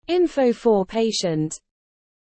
Info for patient.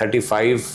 35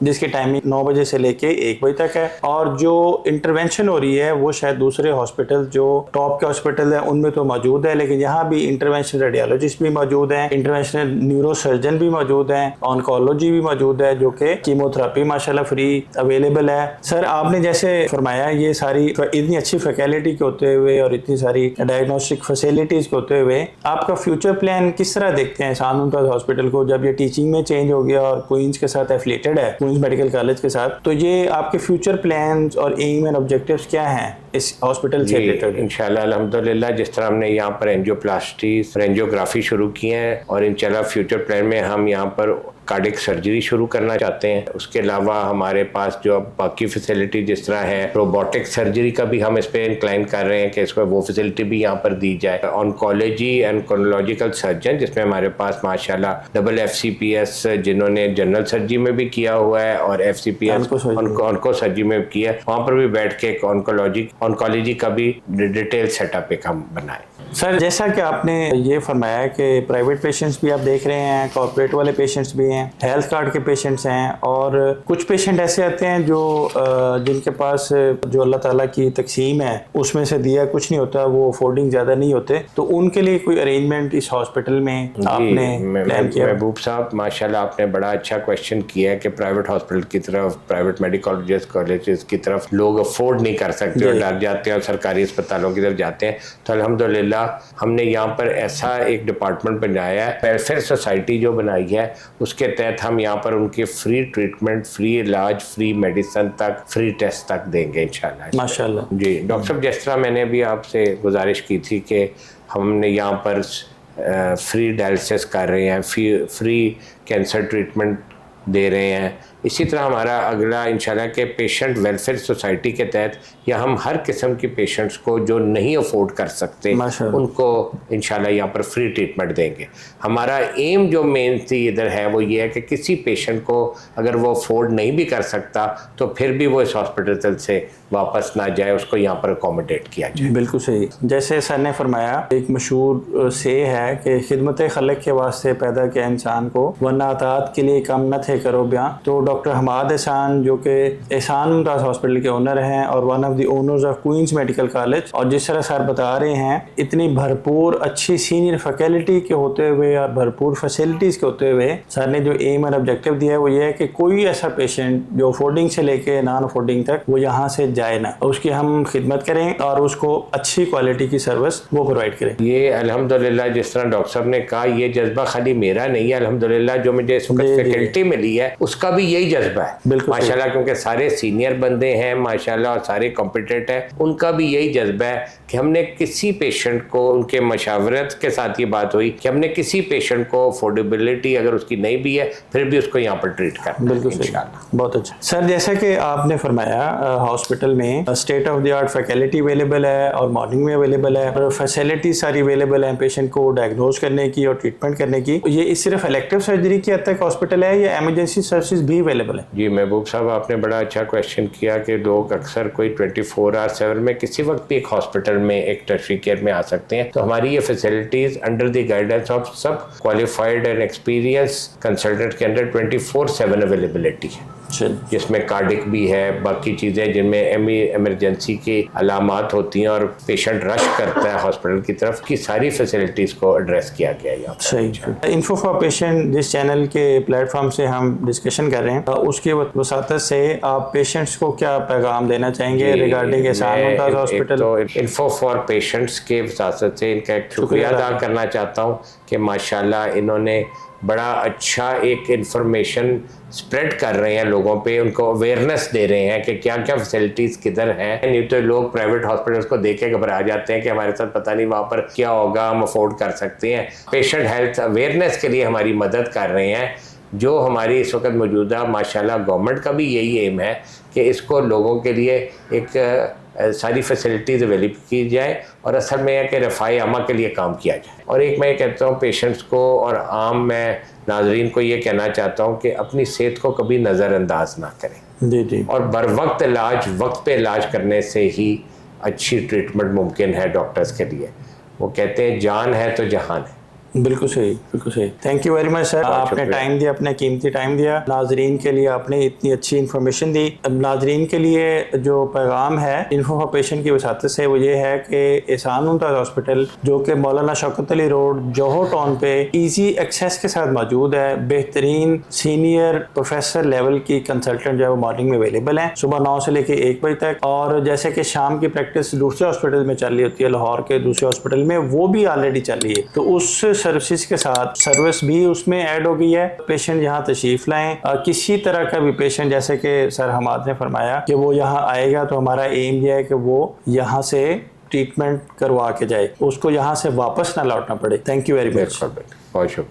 جس کی timing 9 بجے سے لے کے 1 بجے تک ہے, اور جو انٹرونشن ہو رہی ہے وہ شاید دوسرے ہاسپٹل جو ٹاپ کے ہاسپٹل ہیں ان میں تو موجود ہے, لیکن یہاں بھی انٹرونشن ریڈیالوجسٹ بھی موجود ہیں, انٹرونشنل نیورو سرجن بھی موجود ہیں, آنکولوجی بھی موجود ہے جو کہ کیمو تھراپی ماشاءاللہ فری اویلیبل ہے. سر آپ نے جیسے فرمایا یہ ساری اتنی اچھی فیکلٹی کے ہوتے ہوئے اور اتنی ساری ڈائگنوسٹک فیسلٹیز کے ہوتے ہوئے آپ کا فیوچر پلان کس طرح دیکھتے ہیں احسان ممتاز ہاسپٹل کو, جب یہ ٹیچنگ میں چینج ہو گیا اور کوئنز کے ساتھ ایفیلیٹڈ ہے کوئنز میڈیکل کالج کے ساتھ, تو یہ آپ کے فیوچر پلانز اور ایم اینڈ آبجیکٹیوز کیا ہیں اس ہاسپٹل سے ریلیٹڈ؟ انشاءاللہ الحمدللہ جس طرح ہم نے یہاں پر اینجیوپلاسٹی اور اینجیوگرافی شروع کی ہیں, اور انشاءاللہ فیوچر پلان میں ہم یہاں پر کارڈک سرجری شروع کرنا چاہتے ہیں. اس کے علاوہ ہمارے پاس جو باقی فیسلٹی جس طرح ہے روبوٹک سرجری کا بھی ہم اس پہ انکلائن کر رہے ہیں کہ اس کو وہ فیسلٹی بھی یہاں پر دی جائے. آنکولوجی اینڈ کونولوجیکل سرجن جس میں ہمارے پاس ماشاءاللہ ڈبل FCPS جنہوں نے جنرل سرجری میں بھی کیا ہوا ہے اور FCPS آنکو سرجری میں کیا ہے, وہاں پر بھی بیٹھ کے آنکولوجی کا بھی ڈیٹیل سیٹ اپ ایک ہم بنائیں. سر جیسا کہ آپ نے یہ فرمایا کہ پرائیویٹ پیشنٹس بھی آپ دیکھ رہے ہیں, کارپوریٹ والے پیشنٹس بھی ہیں, ہیلتھ کارڈ کے پیشنٹس ہیں, اور کچھ پیشنٹ ایسے آتے ہیں جو جن کے پاس جو اللہ تعالیٰ کی تقسیم ہے اس میں سے دیا کچھ نہیں ہوتا, وہ افورڈنگ زیادہ نہیں ہوتے, تو ان کے لیے کوئی ارینجمنٹ اس ہاسپٹل میں آپ نے پلان کیا؟ محبوب صاحب ماشاءاللہ آپ نے بڑا اچھا کویشچن کیا ہے کہ پرائیویٹ ہاسپٹل کی طرف, پرائیویٹ میڈیکل کالجز کی طرف لوگ افورڈ نہیں کر سکتے اور ڈر جاتے ہیں اور سرکاری اسپتالوں کی طرف جاتے ہیں. تو الحمدللہ ہم نے یہاں پر ایسا ایک ڈپارٹمنٹ بنایا ہے, ویلفیئر سوسائٹی جو بنائی ہے اس کے تحت ہم یہاں پر ان کے فری ٹریٹمنٹ, فری علاج, فری میڈیسن تک, فری ٹیسٹ تک دیں گے انشاءاللہ. ماشاءاللہ. جی ڈاکٹر صاحب جس طرح میں نے بھی آپ سے گزارش کی تھی کہ ہم نے یہاں پر فری ڈائلسس کر رہے ہیں, فری کینسر ٹریٹمنٹ دے رہے ہیں, اسی طرح ہمارا اگلا انشاءاللہ کہ پیشنٹ ویلفیئر سوسائٹی کے تحت یا ہم ہر قسم کی پیشنٹس کو جو نہیں افورڈ کر سکتے ان کو انشاءاللہ یہاں پر فری ٹریٹمنٹ دیں گے. ہمارا ایم جو مین تھی ادھر ہے وہ یہ ہے کہ کسی پیشنٹ کو اگر وہ افورڈ نہیں بھی کر سکتا تو پھر بھی وہ اس ہاسپٹل سے واپس نہ جائے, اس کو یہاں پر اکوموڈیٹ کیا جائے. بالکل صحیح. جیسے سر نے فرمایا ایک مشہور سے ہے کہ خدمت خلق کے واسطے پیدا کیا انسان کو, ورنہ اطاعت کے لیے کم نہ تھے کرو بیاں. تو ڈاکٹر حماد احسان جو کہ احسان ممتاز ہاسپٹل کے اونر ہیں اور one of the owners of Queens medical college, اور جس طرح سر بتا رہے ہیں اتنی بھرپور اچھی سینئر فیکلٹی کے ہوتے ہوئے اور بھرپور فیسلٹیز کے ہوتے ہوئے سر نے جو ایم اور آبجیکٹیو دیا ہے وہ یہ ہے کہ کوئی ایسا پیشنٹ جو افورڈنگ سے لے کے نان افورڈنگ تک وہ یہاں سے جائے نہ, اس کی ہم خدمت کریں اور اس کو اچھی کوالٹی کی سروس وہ پرووائڈ کریں. یہ الحمدللہ جس طرح ڈاکٹر صاحب نے کہا یہ جذبہ خالی میرا نہیں ہے, الحمدللہ جو مجھے اس وقت فیکلٹی ملی ہے اس کا بھی یہی جذبہ ہے ماشاءاللہ, کیونکہ سارے سینئر بندے ہیں ماشاءاللہ اور سارے کمپیٹنٹ ہیں, ان کا بھی یہی جذبہ ہے کہ ہم نے کسی پیشنٹ کو, ان کے مشاورت کے ساتھ یہ بات ہوئی کہ ہم نے کسی پیشنٹ کو افورڈیبلٹی اگر اس کی نہیں بھی ہے پھر بھی اس کو یہاں پر ٹریٹ کرنا. بالکل صحیح, بہت اچھا. سر جیسا کہ آپ نے فرمایا ہاسپٹل میں state of the art faculty available ہے اور مارننگ میں اویلیبل ہے اور فیسلٹی ساری اویلیبل ہیں پیشنٹ کو ڈائگنوز کرنے کی اور ٹریٹمنٹ کرنے کی. یہ صرف الیکٹیو سرجری کی حد تک ہاسپٹل ہے یا ایمرجنسی سروسز بھی اویلیبل ہے؟ جی محبوب صاحب آپ نے بڑا اچھا کویشچن کیا کہ لوگ اکثر کوئی 24/7 میں کسی وقت بھی ایک ہاسپٹل میں ایک ٹرشری کیئر میں آ سکتے ہیں. تو ہماری یہ facilities under the guidance of sub qualified and experience consultant کے اندر 24/7 اویلیبلٹی ہے, جس میں کارڈک بھی ہے, باقی چیزیں جن میں ایمرجنسی کی علامات ہوتی ہیں اور پیشنٹ رش کرتا ہے ہاسپٹل کی طرف, کی ساری فیسلٹیز کو ایڈریس کیا گیا ہے. صحیح. انفو فار پیشنٹ جس چینل کے پلیٹ فارم سے ہم ڈسکشن کر رہے ہیں اس کی وساطت سے آپ پیشنٹس کو کیا پیغام دینا چاہیں گے regarding Ehsan Mumtaz hospital? Info for patients کے وساطت سے ان کا ایک شکریہ ادا کرنا چاہتا ہوں کہ ماشاءاللہ انہوں نے بڑا اچھا ایک انفارمیشن سپریڈ کر رہے ہیں لوگوں پہ, ان کو اویئرنیس دے رہے ہیں کہ کیا کیا فیسلٹیز کدھر ہیں. نہیں تو لوگ پرائیویٹ ہاسپٹلس کو دیکھ کے گھبرا جاتے ہیں کہ ہمارے ساتھ پتہ نہیں وہاں پر کیا ہوگا, ہم افورڈ کر سکتے ہیں. پیشنٹ ہیلتھ اویئرنیس کے لیے ہماری مدد کر رہے ہیں, جو ہماری اس وقت موجودہ ماشاءاللہ گورنمنٹ کا بھی یہی ایم ہے کہ اس کو لوگوں کے لیے ایک ساری فیسلٹیز اویلیبل کی جائے اور اصل میں ہے کہ رفاع عامہ کے لیے کام کیا جائے. اور ایک میں یہ کہتا ہوں پیشنٹس کو اور عام میں ناظرین کو یہ کہنا چاہتا ہوں کہ اپنی صحت کو کبھی نظر انداز نہ کریں جی اور بر وقت علاج, وقت پہ علاج کرنے سے ہی اچھی ٹریٹمنٹ ممکن ہے ڈاکٹرز کے لیے. وہ کہتے ہیں جان ہے تو جہان ہے, بالکل صحیح، بالکل صحیح. تھینک یو ویری مچ سر، آپ نے ٹائم دیا، اپنا قیمتی ٹائم دیا ناظرین کے لیے، آپ نے اتنی اچھی انفارمیشن دی. ناظرین کے لیے جو پیغام ہے انفو فار پیشنٹ کی وساطت سے وہ یہ ہے کہ احسان ممتاز ہاسپٹل جو کہ مولانا شوکت علی روڈ جوہر ٹاؤن پہ ایزی ایکسیس کے ساتھ موجود ہے. بہترین سینئر پروفیسر لیول کی کنسلٹنٹ جو ہے وہ مارننگ میں اویلیبل ہیں صبح 9 سے لے کے 1 بجے تک، اور جیسے کہ شام کی پریکٹس دوسرے ہاسپٹل میں چل رہی ہوتی ہے لاہور کے دوسرے ہاسپٹل میں، وہ بھی آلریڈی چل رہی ہے. تو اس سروسز کے ساتھ سروس بھی اس میں ایڈ ہو گئی ہے. پیشنٹ یہاں تشریف لائیں، کسی طرح کا بھی پیشنٹ جیسے کہ سر حماد نے فرمایا کہ وہ یہاں آئے گا تو ہمارا ایم یہ ہے کہ وہ یہاں سے ٹریٹمنٹ کروا کے جائے، اس کو یہاں سے واپس نہ لوٹنا پڑے. Thank you very much. بہت شکریہ.